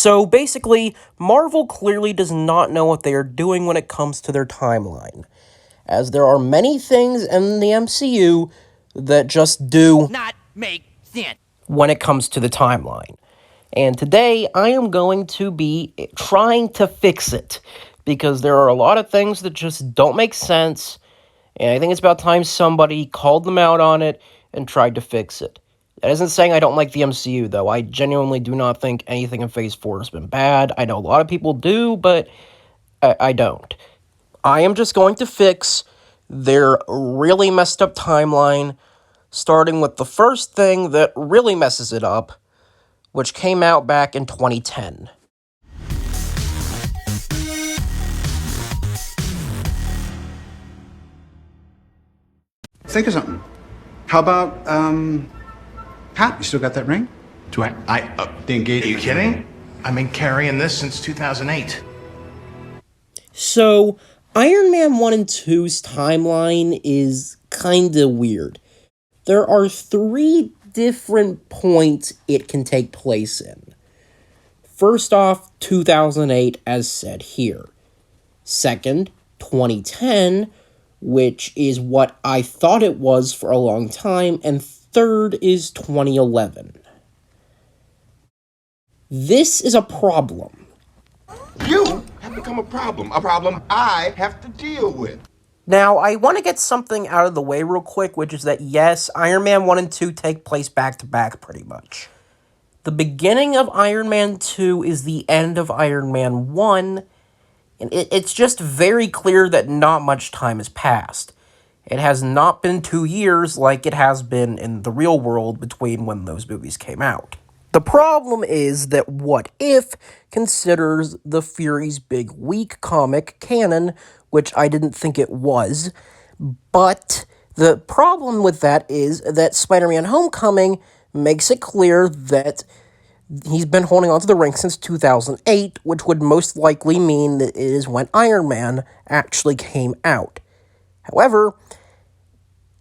So basically, Marvel clearly does not know what they are doing when it comes to their timeline, as there are many things in the MCU that just do not make sense when it comes to the timeline. And today, I am going to be trying to fix it, because there are a lot of things that just don't make sense, and I think it's about time somebody called them out on it and tried to fix it. That isn't saying I don't like the MCU, though. I genuinely do not think anything in Phase 4 has been bad. I know a lot of people do, but I don't. I am just going to fix their really messed up timeline, starting with the first thing that really messes it up, which came out back in 2010. Think of something. How about, Pat, you still got that ring? The engagement. Are you kidding? I've been carrying this since 2008. So, Iron Man 1 and 2's timeline is kinda weird. There are 3 different points it can take place in. First off, 2008, as said here. Second, 2010, which is what I thought it was for a long time, and third is 2011. This is a problem. You have become a problem I have to deal with. Now, I want to get something out of the way real quick, which is that, yes, Iron Man 1 and 2 take place back-to-back, pretty much. The beginning of Iron Man 2 is the end of Iron Man 1, and it's just very clear that not much time has passed. It has not been 2 years like it has been in the real world between when those movies came out. The problem is that What If considers the Fury's Big Week comic canon, which I didn't think it was, but the problem with that is that Spider-Man Homecoming makes it clear that he's been holding onto the ring since 2008, which would most likely mean that it is when Iron Man actually came out. However,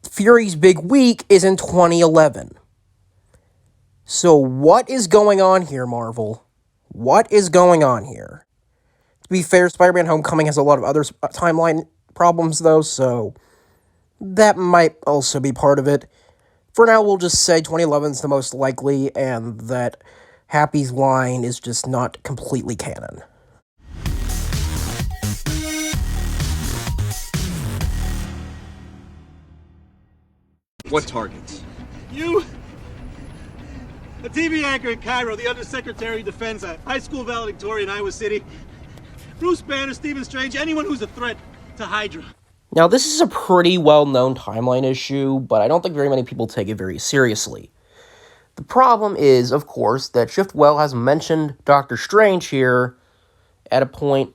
Fury's Big Week is in 2011. So what is going on here, Marvel? What is going on here? To be fair, Spider-Man Homecoming has a lot of other timeline problems, though, so that might also be part of it. For now, we'll just say 2011 is the most likely, and that Happy's line is just not completely canon. What targets? You, a TV anchor in Cairo, the Undersecretary of Defense, a high school valedictorian in Iowa City, Bruce Banner, Stephen Strange, anyone who's a threat to Hydra. Now, this is a pretty well-known timeline issue, but I don't think very many people take it very seriously. The problem is, of course, that Shiftwell has mentioned Doctor Strange here at a point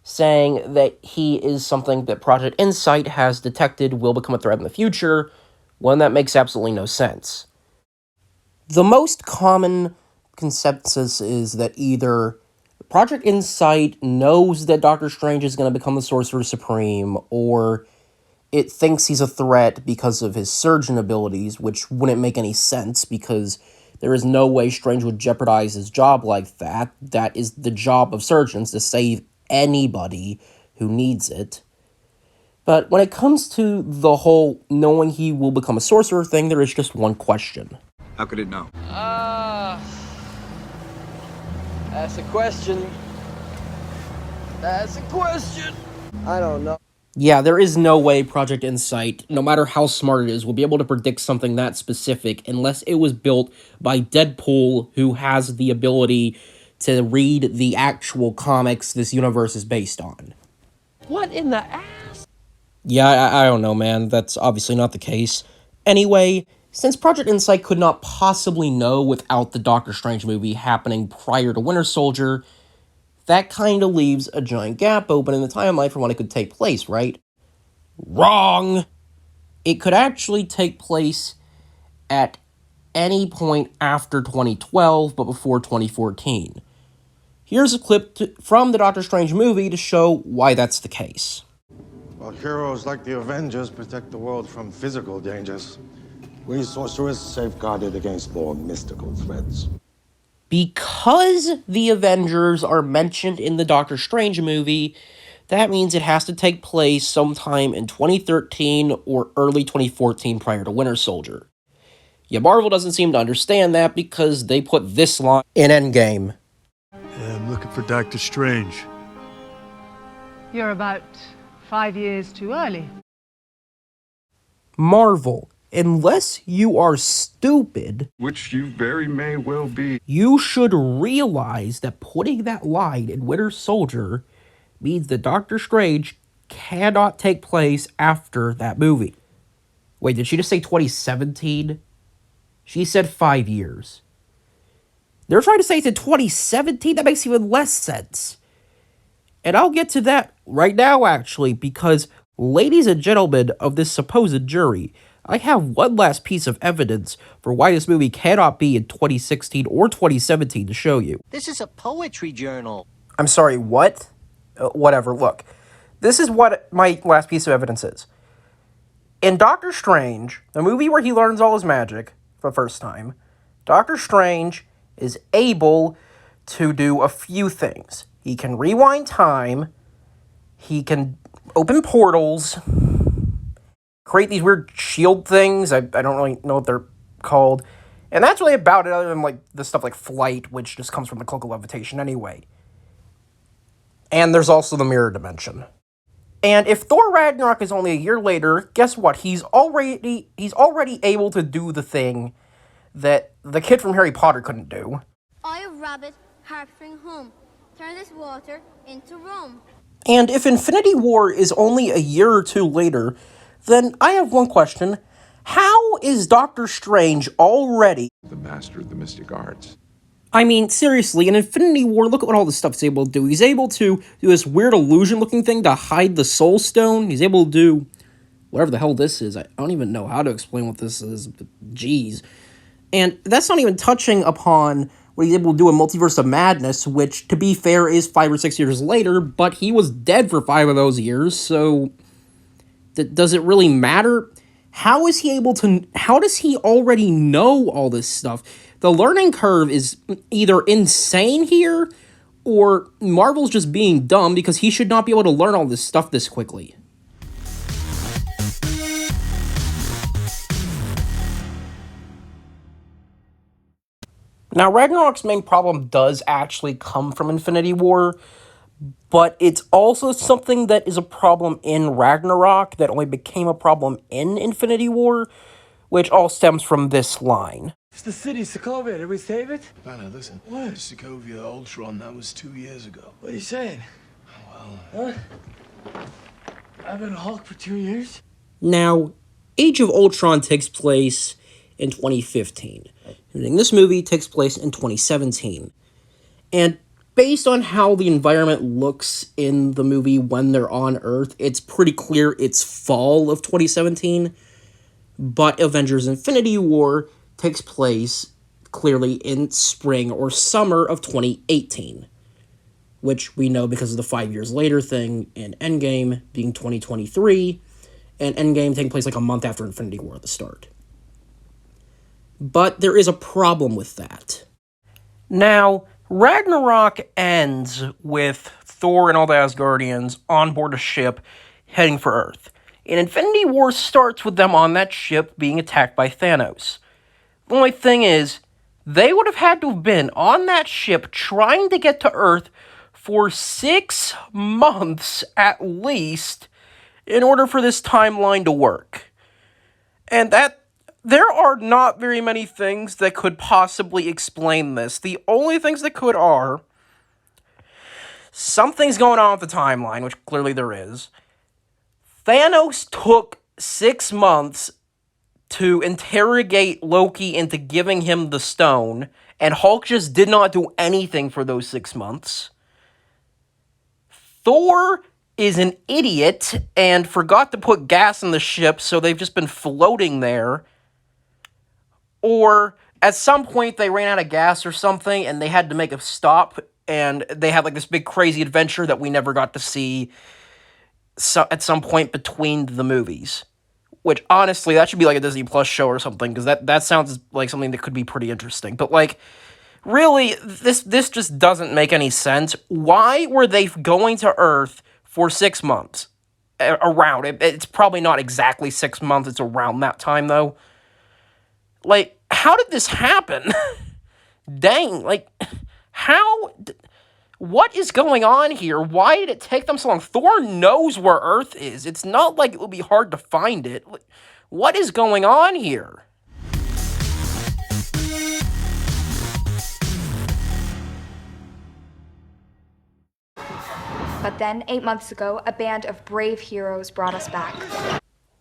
saying that he is something that Project Insight has detected will become a threat in the future, when that makes absolutely no sense. The most common consensus is that either Project Insight knows that Doctor Strange is going to become the Sorcerer Supreme, or it thinks he's a threat because of his surgeon abilities, which wouldn't make any sense because there is no way Strange would jeopardize his job like that. That is the job of surgeons, to save anybody who needs it. But when it comes to the whole knowing he will become a sorcerer thing, there is just one question. How could it know? That's a question. That's a question. I don't know. Yeah, there is no way Project Insight, no matter how smart it is, will be able to predict something that specific unless it was built by Deadpool, who has the ability to read the actual comics this universe is based on. What in the ass? Yeah, I don't know, man. That's obviously not the case. Anyway, since Project Insight could not possibly know without the Doctor Strange movie happening prior to Winter Soldier, that kind of leaves a giant gap open in the timeline for when it could take place, right? Wrong! It could actually take place at any point after 2012, but before 2014. Here's a clip from the Doctor Strange movie to show why that's the case. While heroes like the Avengers protect the world from physical dangers, we sorcerers safeguard it against more mystical threats. Because the Avengers are mentioned in the Doctor Strange movie, that means it has to take place sometime in 2013 or early 2014 prior to Winter Soldier. Yeah, Marvel doesn't seem to understand that because they put this line in Endgame. I'm looking for Doctor Strange. You're about 5 years too early. Marvel, unless you are stupid, Which you very may well be. you should realize that putting that line in Winter Soldier means that Doctor Strange cannot take place after that movie. Wait, did she just say 2017? She said 5 years. They're trying to say it's in 2017? That makes even less sense. And I'll get to that right now, actually, because, ladies and gentlemen of this supposed jury, I have one last piece of evidence for why this movie cannot be in 2016 or 2017 to show you. This is a poetry journal. I'm sorry, what? Whatever, look. This is what my last piece of evidence is. In Doctor Strange, the movie where he learns all his magic for the first time, Doctor Strange is able to do a few things. He can rewind time, he can open portals, create these weird shield things, I don't really know what they're called, and that's really about it, other than like the stuff like flight, which just comes from the cloak of levitation anyway. And there's also the mirror dimension. And if Thor Ragnarok is only a year later, guess what? He's already able to do the thing that the kid from Harry Potter couldn't do. Eye of rabbit, harp string home. Turn this water into rum. And if Infinity War is only a year or two later, then I have one question. How is Doctor Strange already The master of the mystic arts. I mean, seriously, in Infinity War, look at what all this stuff's able to do. He's able to do this weird illusion-looking thing to hide the Soul Stone. He's able to do whatever the hell this is. I don't even know how to explain what this is. Jeez. And that's not even touching upon what he's able to do in Multiverse of Madness, which, to be fair, is 5 or 6 years later, but he was dead for 5 of those years, so does it really matter? How does he already know all this stuff? The learning curve is either insane here, or Marvel's just being dumb because he should not be able to learn all this stuff this quickly. Now, Ragnarok's main problem does actually come from Infinity War, but it's also something that is a problem in Ragnarok that only became a problem in Infinity War, which all stems from this line. It's the city, Sokovia. Did we save it? Banner, listen. What? Sokovia Ultron, that was 2 years ago. What are you saying? Well... What? I've been Hulk for 2 years? Now, Age of Ultron takes place in 2015. And this movie takes place in 2017. And based on how the environment looks in the movie when they're on Earth, it's pretty clear it's fall of 2017. But Avengers Infinity War takes place clearly in spring or summer of 2018. Which we know because of the 5 years later thing in Endgame being 2023, and Endgame taking place like a month after Infinity War at the start. But there is a problem with that. Now, Ragnarok ends with Thor and all the Asgardians on board a ship heading for Earth. And Infinity War starts with them on that ship being attacked by Thanos. The only thing is, they would have had to have been on that ship trying to get to Earth for 6 months at least in order for this timeline to work. And there are not very many things that could possibly explain this. The only things that could are something's going on with the timeline, which clearly there is. Thanos took 6 months to interrogate Loki into giving him the stone, and Hulk just did not do anything for those 6 months. Thor is an idiot and forgot to put gas in the ship, so they've just been floating there. Or at some point they ran out of gas or something and they had to make a stop, and they had like this big crazy adventure that we never got to see at some point between the movies. Which, honestly, that should be like a Disney Plus show or something, because that sounds like something that could be pretty interesting. But, like, Really, this just doesn't make any sense. Why were they going to Earth for 6 months? Around it. It's probably not exactly 6 months. It's around that time, though. Like, how did this happen? Dang, like, how... What is going on here? Why did it take them so long? Thor knows where Earth is. It's not like it would be hard to find it. What is going on here? But then, 8 months ago, a band of brave heroes brought us back.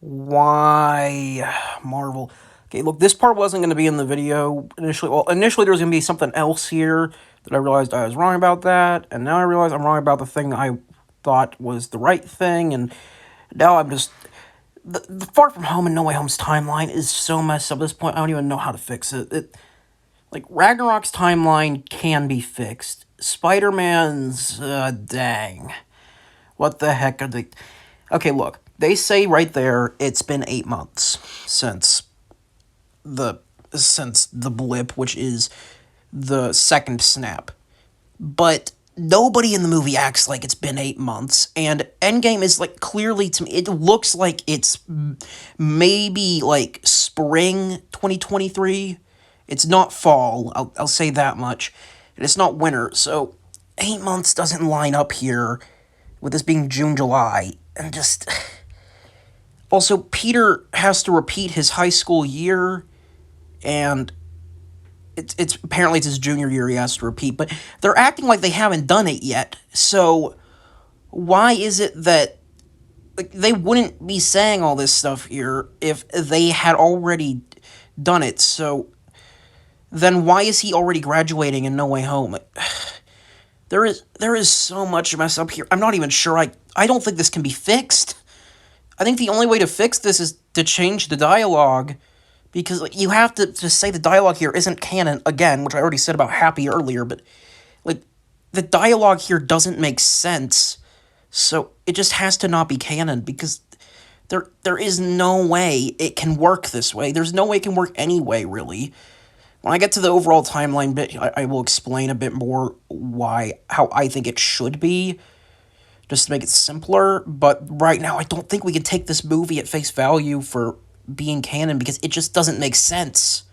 Why, Marvel? Okay, look, this part wasn't going to be in the video initially. Well, initially there was going to be something else here that I realized I was wrong about that, and now I realize I'm wrong about the thing I thought was the right thing, and now I'm just... The Far From Home and No Way Home's timeline is so messed up at this point, I don't even know how to fix it. Like, Ragnarok's timeline can be fixed. Spider-Man's, dang. What the heck are they... Okay, look, they say right there it's been 8 months since the blip, which is the second snap. But nobody in the movie acts like it's been 8 months, and Endgame is, like, clearly, to me, it looks like it's maybe, like, spring 2023. It's not fall, I'll say that much. And it's not winter, so 8 months doesn't line up here with this being June, July, and just... Also, Peter has to repeat his high school year, and it's apparently it's his junior year he has to repeat, but they're acting like they haven't done it yet, so why is it that, like, they wouldn't be saying all this stuff here if they had already done it? So then why is he already graduating in No Way Home? There is so much mess up here. I'm not even sure. I don't think this can be fixed. I think the only way to fix this is to change the dialogue, because, like, you have to say the dialogue here isn't canon, again, which I already said about Happy earlier, but, like, the dialogue here doesn't make sense, so it just has to not be canon, because there is no way it can work this way. There's no way it can work anyway, really. When I get to the overall timeline bit, I will explain a bit more how I think it should be, just to make it simpler, but right now I don't think we can take this movie at face value for being canon, because it just doesn't make sense.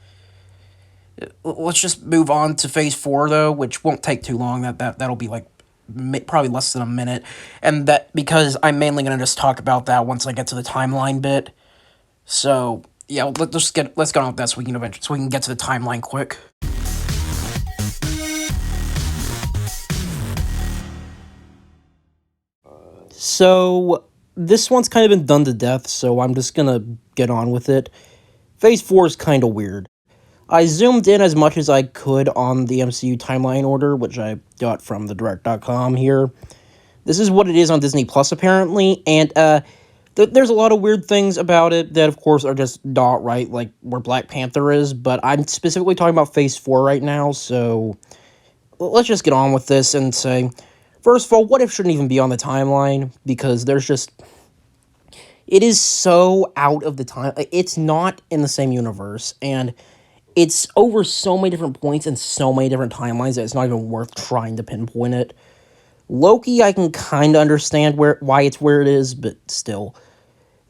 Let's just move on to Phase 4, though, which won't take too long. That'll be, like, probably less than a minute, and that because I'm mainly going to just talk about that once I get to the timeline bit. So, yeah, let's get on with that so we can get to the timeline quick. So, this one's kind of been done to death, so I'm just gonna get on with it. Phase 4 is kind of weird. I zoomed in as much as I could on the MCU Timeline order, which I got from thedirect.com here. This is what it is on Disney Plus, apparently, and there's a lot of weird things about it that, of course, are just not right, like where Black Panther is, but I'm specifically talking about Phase 4 right now, so let's just get on with this and say... First of all, What If shouldn't even be on the timeline, because there's just... It is so out of the time. It's not in the same universe, and it's over so many different points and so many different timelines that it's not even worth trying to pinpoint it. Loki, I can kind of understand why it's where it is, but still.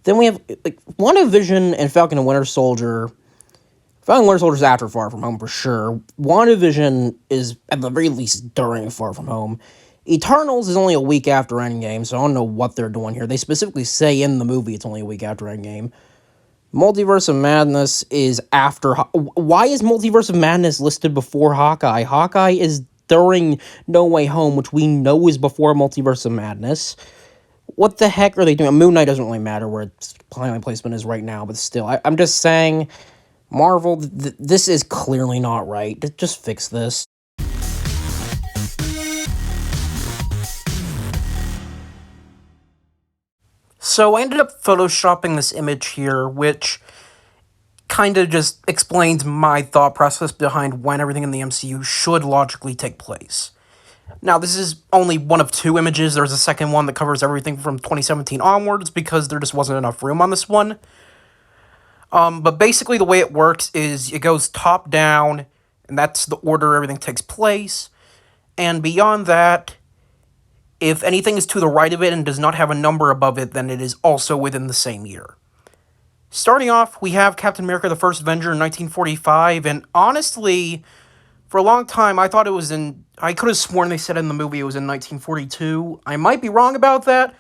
Then we have, like, WandaVision and Falcon and Winter Soldier. Falcon and Winter Soldier is after Far From Home, for sure. WandaVision is, at the very least, during Far From Home. Eternals is only a week after Endgame, so I don't know what they're doing here. They specifically say in the movie it's only a week after Endgame. Multiverse of Madness is after... Why is Multiverse of Madness listed before Hawkeye? Hawkeye is during No Way Home, which we know is before Multiverse of Madness. What the heck are they doing? Moon Knight doesn't really matter where its timeline placement is right now, but still. I'm just saying, Marvel, this is clearly not right. Just fix this. So I ended up photoshopping this image here, which kind of just explains my thought process behind when everything in the MCU should logically take place. Now, this is only one of 2 images. There's a second one that covers everything from 2017 onwards, because there just wasn't enough room on this one. But basically the way it works is it goes top down, And that's the order everything takes place. And beyond that, if anything is to the right of it and does not have a number above it, then it is also within the same year. Starting off, we have Captain America the First Avenger in 1945, and honestly, for a long time, I thought it was I could have sworn they said in the movie it was in 1942. I might be wrong about that,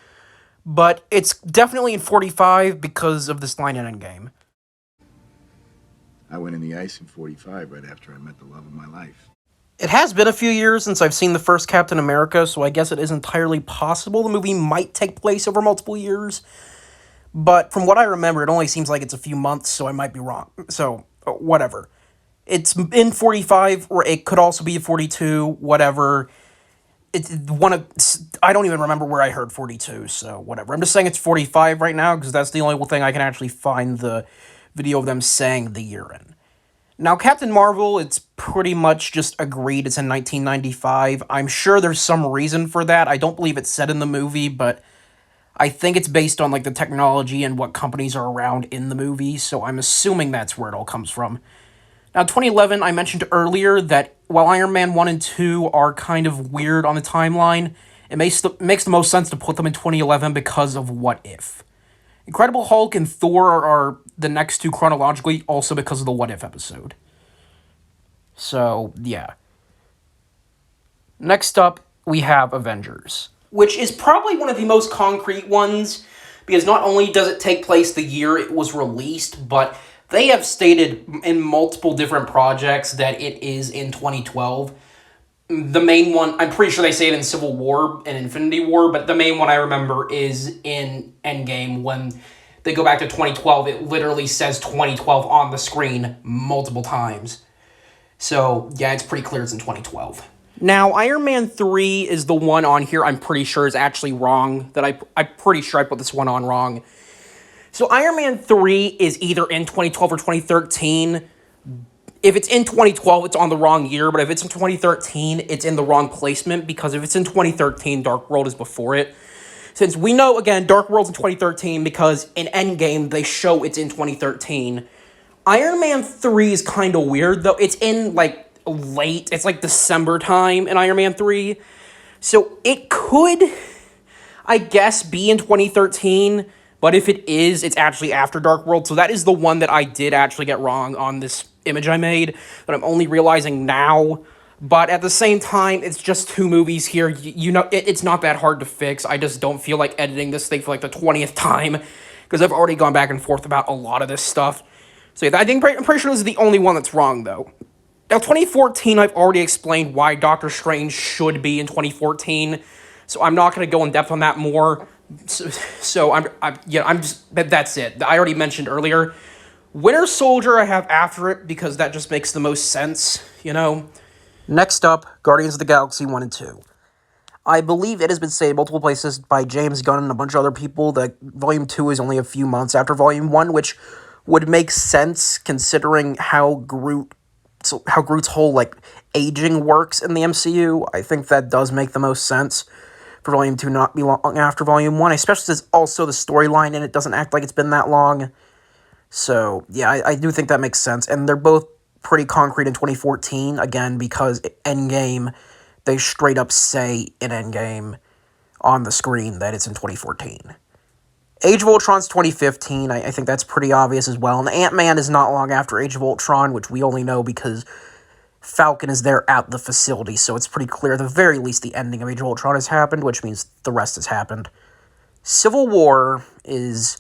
but it's definitely in 45 because of this line in Endgame. I went in the ice in 45 right after I met the love of my life. It has been a few years since I've seen the first Captain America, so I guess it is entirely possible the movie might take place over multiple years. But from what I remember, it only seems like it's a few months, so I might be wrong. So, whatever. It's in 45, or it could also be 42, whatever. I don't even remember where I heard 42, so whatever. I'm just saying it's 45 right now, because that's the only thing I can actually find the video of them saying the year in. Now, Captain Marvel, it's pretty much just agreed it's in 1995. I'm sure there's some reason for that. I don't believe it's said in the movie, but I think it's based on, like, the technology and what companies are around in the movie, so I'm assuming that's where it all comes from. Now, 2011, I mentioned earlier that while Iron Man 1 and 2 are kind of weird on the timeline, it makes the most sense to put them in 2011 because of What If. Incredible Hulk and Thor are the next two chronologically, also because of the What If episode. So, yeah. Next up, we have Avengers, which is probably one of the most concrete ones, because not only does it take place the year it was released, but they have stated in multiple different projects that it is in 2012. The main one, I'm pretty sure they say it in Civil War and Infinity War, but the main one I remember is in Endgame. When they go back to 2012, it literally says 2012 on the screen multiple times. So, yeah, it's pretty clear it's in 2012. Now, Iron Man 3 is the one on here I'm pretty sure is actually wrong. I'm pretty sure I put this one on wrong. So, Iron Man 3 is either in 2012 or 2013. If it's in 2012, it's on the wrong year, but if it's in 2013, it's in the wrong placement, because if it's in 2013, Dark World is before it. Since we know, again, Dark World's in 2013, because in Endgame, they show it's in 2013. Iron Man 3 is kind of weird, though. It's in, like, late. It's, like, December time in Iron Man 3. So it could, I guess, be in 2013, but if it is, it's actually after Dark World. So that is the one that I did actually get wrong on this image I made, that I'm only realizing now. But at the same time, it's just two movies here. You know, it's not that hard to fix. I just don't feel like editing this thing for like the 20th time, because I've already gone back and forth about a lot of this stuff. So yeah, I'm pretty sure this is the only one that's wrong, though. Now, 2014, I've already explained why Doctor Strange should be in 2014, so I'm not going to go in depth on that more. So that's it. I already mentioned earlier. Winter Soldier I have after it, because that just makes the most sense, you know? Next up, Guardians of the Galaxy 1 and 2. I believe it has been said multiple places by James Gunn and a bunch of other people that Volume 2 is only a few months after Volume 1, which would make sense considering how Groot's whole, like, aging works in the MCU. I think that does make the most sense for Volume 2 not be long after Volume 1, especially since also the storyline in it doesn't act like it's been that long. So, yeah, I do think that makes sense. And they're both pretty concrete in 2014, again, because Endgame, they straight up say in Endgame on the screen that it's in 2014. Age of Ultron's 2015, I think that's pretty obvious as well. And Ant-Man is not long after Age of Ultron, which we only know because Falcon is there at the facility, so it's pretty clear, at the very least, the ending of Age of Ultron has happened, which means the rest has happened. Civil War is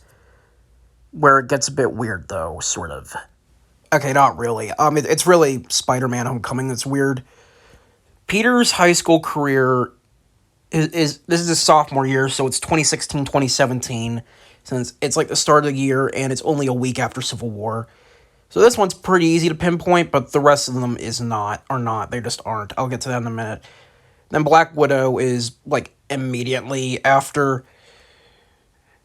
where it gets a bit weird, though, sort of. Okay, not really. It's really Spider-Man Homecoming that's weird. Peter's high school career is this is his sophomore year, so it's 2016, 2017, since it's like the start of the year, and it's only a week after Civil War. So this one's pretty easy to pinpoint, but the rest of them is not. They just aren't. I'll get to that in a minute. Then Black Widow is, like, immediately after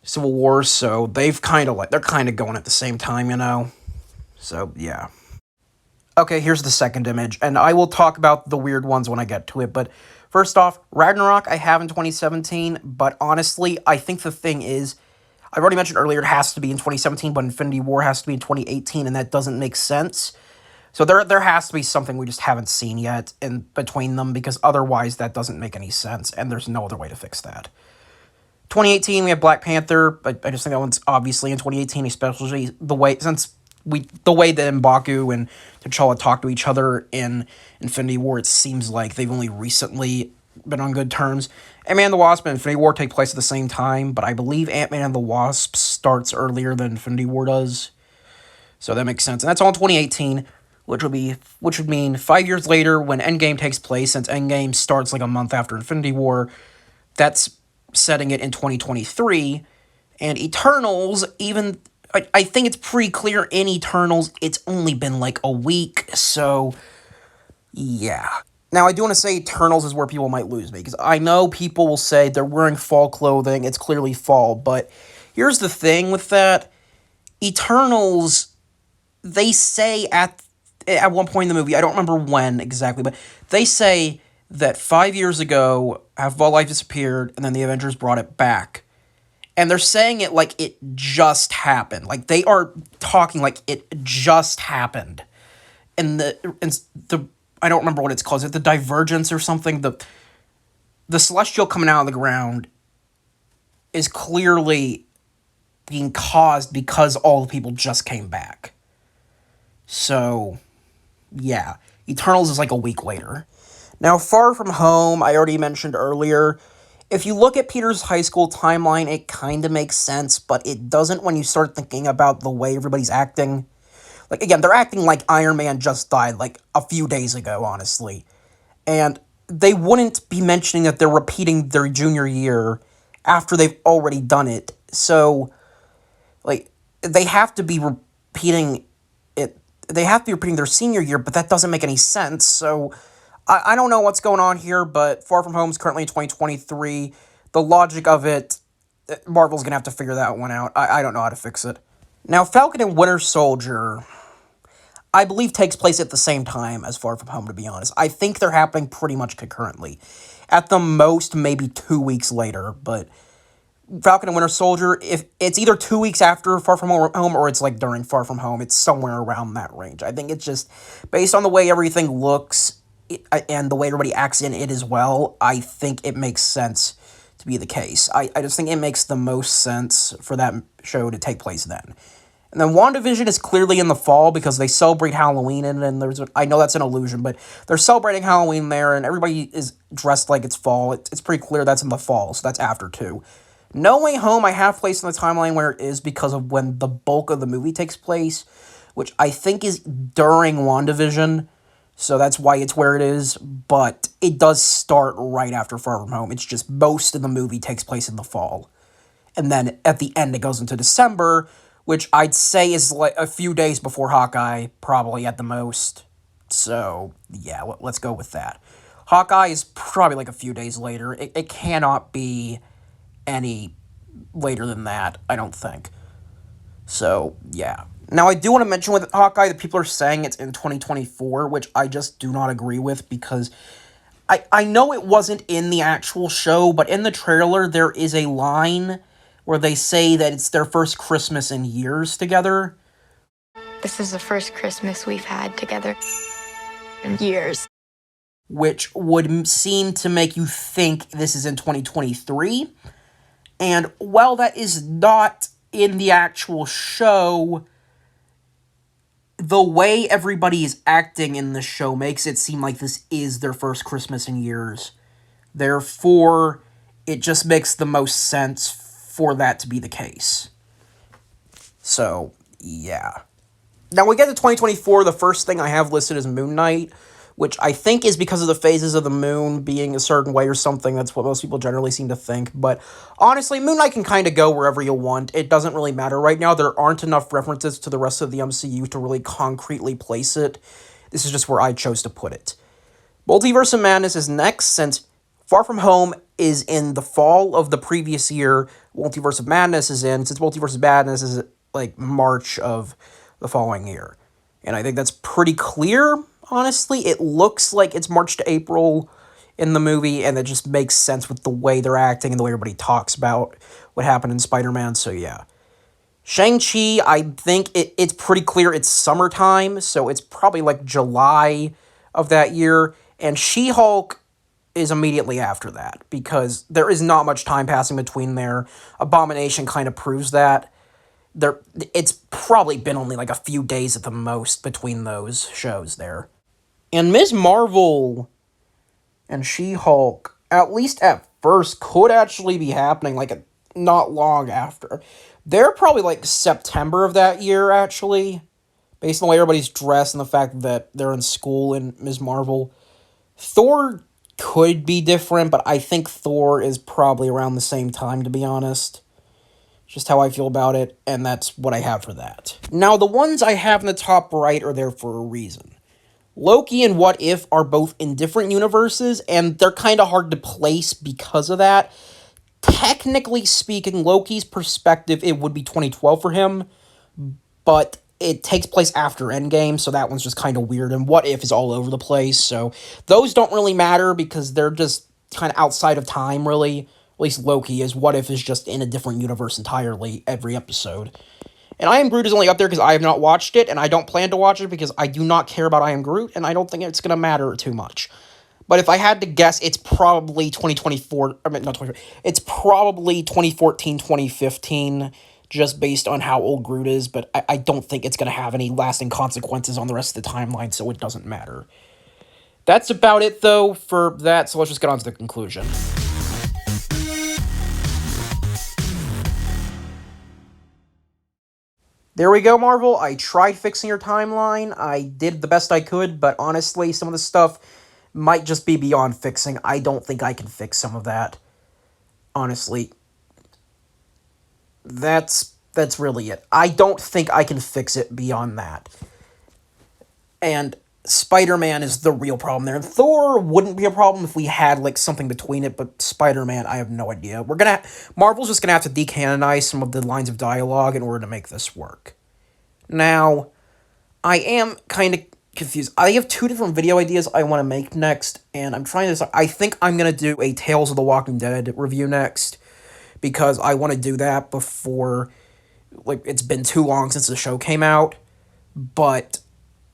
Civil War, so they're kind of going at the same time, you know? So, yeah. Okay, here's the second image, and I will talk about the weird ones when I get to it, but first off, Ragnarok I have in 2017, but honestly, I think the thing is, I've already mentioned earlier it has to be in 2017, but Infinity War has to be in 2018, and that doesn't make sense. So there has to be something we just haven't seen yet in between them, because otherwise that doesn't make any sense, and there's no other way to fix that. 2018, we have Black Panther, but I just think that one's obviously in 2018, especially the way that M'Baku and T'Challa talk to each other in Infinity War. It seems like they've only recently been on good terms. Ant-Man and the Wasp and Infinity War take place at the same time, but I believe Ant-Man and the Wasp starts earlier than Infinity War does. So that makes sense. And that's all in 2018, which would mean 5 years later when Endgame takes place, since Endgame starts like a month after Infinity War. That's setting it in 2023. And Eternals, even I think it's pretty clear in Eternals it's only been like a week, so yeah. Now, I do want to say Eternals is where people might lose me, because I know people will say they're wearing fall clothing, it's clearly fall, but here's the thing with that. Eternals, they say at one point in the movie, I don't remember when exactly, but they say that 5 years ago, half of all life disappeared, and then the Avengers brought it back. And they're saying it like it just happened. Like, they are talking like it just happened. And the I don't remember what it's called. Is it the divergence or something? The celestial coming out of the ground is clearly being caused because all the people just came back. So, yeah. Eternals is like a week later. Now, Far From Home, I already mentioned earlier. If you look at Peter's high school timeline, it kind of makes sense, but it doesn't when you start thinking about the way everybody's acting. Like, again, they're acting like Iron Man just died, like, a few days ago, honestly. And they wouldn't be mentioning that they're repeating their junior year after they've already done it. So, like, they have to be repeating it. They have to be repeating their senior year, but that doesn't make any sense. So, I don't know what's going on here, but Far From Home is currently in 2023. The logic of it, Marvel's going to have to figure that one out. I don't know how to fix it. Now, Falcon and Winter Soldier, I believe, takes place at the same time as Far From Home, to be honest. I think they're happening pretty much concurrently. At the most, maybe 2 weeks later, but Falcon and Winter Soldier, if it's either 2 weeks after Far From Home or it's like during Far From Home, it's somewhere around that range. I think it's just, based on the way everything looks and the way everybody acts in it as well, I think it makes sense to be the case. I just think it makes the most sense for that show to take place then. And then WandaVision is clearly in the fall because they celebrate Halloween, and I know that's an illusion, but they're celebrating Halloween there, and everybody is dressed like it's fall. It's pretty clear that's in the fall, so that's after 2. No Way Home, I have placed in the timeline where it is because of when the bulk of the movie takes place, which I think is during WandaVision, so that's why it's where it is, but it does start right after Far From Home. It's just most of the movie takes place in the fall. And then at the end, it goes into December, which I'd say is like a few days before Hawkeye, probably at the most. So, yeah, let's go with that. Hawkeye is probably like a few days later. It cannot be any later than that, I don't think. So, yeah. Now, I do want to mention with Hawkeye that people are saying it's in 2024, which I just do not agree with, because I know it wasn't in the actual show, but in the trailer there is a line where they say that it's their first Christmas in years together. This is the first Christmas we've had together in years. Which would seem to make you think this is in 2023. And while that is not in the actual show, the way everybody is acting in the show makes it seem like this is their first Christmas in years. Therefore, it just makes the most sense for that to be the case. So, yeah. Now, we get to 2024, the first thing I have listed is Moon Knight, which I think is because of the phases of the moon being a certain way or something. That's what most people generally seem to think. But honestly, Moon Knight can kind of go wherever you want. It doesn't really matter right now. There aren't enough references to the rest of the MCU to really concretely place it. This is just where I chose to put it. Multiverse of Madness is next, since Far From Home is in the fall of the previous year. Multiverse of Madness is in, since Multiverse of Madness is like March of the following year. And I think that's pretty clear. Honestly, it looks like it's March to April in the movie, and it just makes sense with the way they're acting and the way everybody talks about what happened in Spider-Man, so yeah. Shang-Chi, I think it's pretty clear it's summertime, so it's probably like July of that year. And She-Hulk is immediately after that, because there is not much time passing between there. Abomination kind of proves that. It's probably been only like a few days at the most between those shows there. And Ms. Marvel and She-Hulk, at least at first, could actually be happening like not long after. They're probably like September of that year, actually, based on the way everybody's dressed and the fact that they're in school in Ms. Marvel. Thor could be different, but I think Thor is probably around the same time, to be honest. Just how I feel about it, and that's what I have for that. Now, the ones I have in the top right are there for a reason. Loki and What If are both in different universes, and they're kind of hard to place because of that. Technically speaking, Loki's perspective, it would be 2012 for him, but it takes place after Endgame, so that one's just kind of weird, and What If is all over the place, so those don't really matter because they're just kind of outside of time, really. At least Loki is. What If is just in a different universe entirely every episode. And I Am Groot is only up there because I have not watched it, and I don't plan to watch it because I do not care about I Am Groot, and I don't think it's going to matter too much. But if I had to guess, it's probably 2024, I mean, not 2024, it's probably 2014, 2015, just based on how old Groot is, but I don't think it's going to have any lasting consequences on the rest of the timeline, so it doesn't matter. That's about it, though, for that, so let's just get on to the conclusion. There we go, Marvel. I tried fixing your timeline. I did the best I could, but honestly, some of the stuff might just be beyond fixing. I don't think I can fix some of that. Honestly. That's really it. I don't think I can fix it beyond that. And Spider-Man is the real problem there. And Thor wouldn't be a problem if we had, like, something between it, but Spider-Man, I have no idea. Marvel's just gonna have to decanonize some of the lines of dialogue in order to make this work. Now, I am kind of confused. I have two different video ideas I want to make next, and I'm trying to decide. I think I'm gonna do a Tales of the Walking Dead review next, because I want to do that before, like, it's been too long since the show came out. But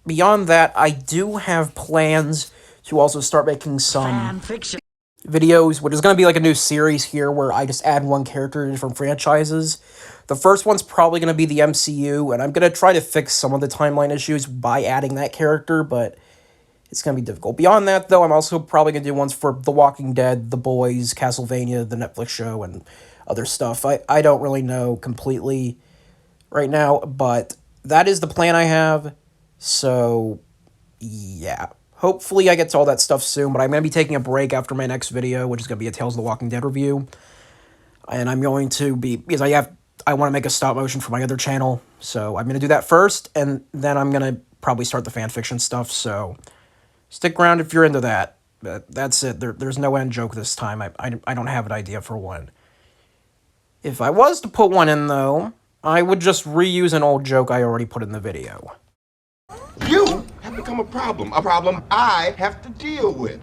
beyond that, I do have plans to also start making some videos, which is going to be like a new series here where I just add one character to different franchises. The first one's probably going to be the MCU, and I'm going to try to fix some of the timeline issues by adding that character, but it's going to be difficult. Beyond that, though, I'm also probably going to do ones for The Walking Dead, The Boys, Castlevania, the Netflix show, and other stuff. I don't really know completely right now, but that is the plan I have. So, yeah. Hopefully I get to all that stuff soon, but I'm going to be taking a break after my next video, which is going to be a Tales of the Walking Dead review. And I'm going to be, because I want to make a stop motion for my other channel, so I'm going to do that first, and then I'm going to probably start the fanfiction stuff, so stick around if you're into that. But that's it. There's no end joke this time. I don't have an idea for one. If I was to put one in, though, I would just reuse an old joke I already put in the video. You have become a problem I have to deal with.